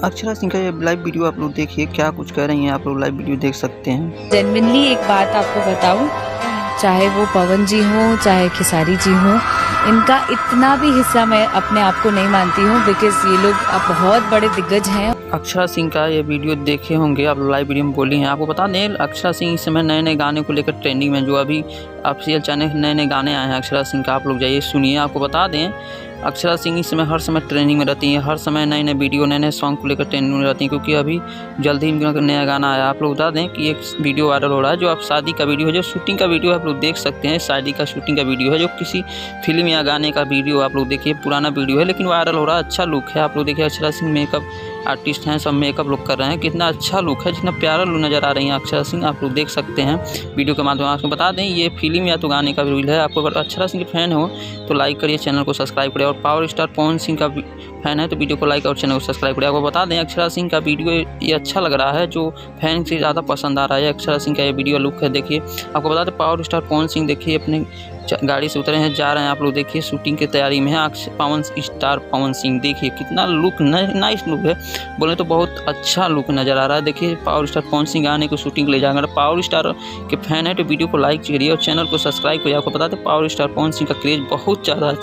अक्षरा सिंह का ये live video आप लोग देखिए, क्या कुछ कह रही हैं, आप लोग लाइव वीडियो देख सकते हैं। जेन्युइनली एक बात आपको बताऊं, चाहे वो पवन जी हों चाहे खेसारी जी हों, इनका इतना भी हिस्सा मैं अपने आप को नहीं मानती हूँ, बिकॉज ये लोग अब बहुत बड़े दिग्गज हैं। अक्षरा सिंह का ये वीडियो देखे होंगे आप लोग, लाइव वीडियो में बोली हैं। आपको बता दें, अक्षरा सिंह इस समय नए नए गाने को लेकर ट्रेंडिंग में, जो अभी ऑफिशियल चैनल नए नए गाने आए हैं अक्षरा सिंह का, आप लोग जाइए सुनिए। आपको बता दें, अक्षरा सिंह इस समय हर समय ट्रेंडिंग में रहती हैं, हर समय नए नए वीडियो नए नए सॉन्ग को लेकर ट्रेंडिंग में रहती हैं, क्योंकि अभी जल्दी ही इनका नया गाना आया। आप लोग बता दें कि एक वीडियो वायरल हो रहा है, जो आप शादी का वीडियो है, जो शूटिंग का वीडियो आप लोग देख सकते हैं। शादी का शूटिंग का वीडियो है, जो किसी फिल्म या गाने का वीडियो आप लोग देखिए, पुराना वीडियो है लेकिन वायरल हो रहा है। अच्छा लुक है, आप लोग देखिए। अक्षरा सिंह मेकअप आर्टिस्ट हैं, सब मेकअप लुक कर रहे हैं, कितना अच्छा लुक है, जितना प्यारा लुक नज़र आ रही है अक्षरा सिंह, आप लोग देख सकते हैं वीडियो के माध्यम। आपको बता दें, ये फिल्म या तो गाने का रील है। आपको अगर अक्षरा सिंह के फैन हो तो लाइक करिए, चैनल को सब्सक्राइब करिए, और पावर स्टार पवन सिंह का फैन है तो वीडियो को लाइक और चैनल को सब्सक्राइब करिए। आपको बता दें, अक्षरा सिंह का वीडियो ये अच्छा लग रहा है, जो फैन से ज़्यादा पसंद आ रहा है अक्षरा सिंह का ये वीडियो लुक है। देखिए, आपको बता दें, पावर स्टार पवन सिंह देखिए अपने गाड़ी से उतरे हैं, जा रहे हैं, आप लोग देखिए शूटिंग की तैयारी में है। पावर स्टार पवन सिंह देखिए कितना लुक, नाइस लुक है, बोले तो बहुत अच्छा लुक नज़र आ रहा है। देखिए, पावर स्टार पवन सिंह गाने को शूटिंग ले जाएंगे। पावर स्टार के फैन है तो वीडियो को लाइक करिए और चैनल को सब्सक्राइब करिए। आपको बता दें, पावर स्टार पवन सिंह का क्रेज़ बहुत ज़्यादा अच्छा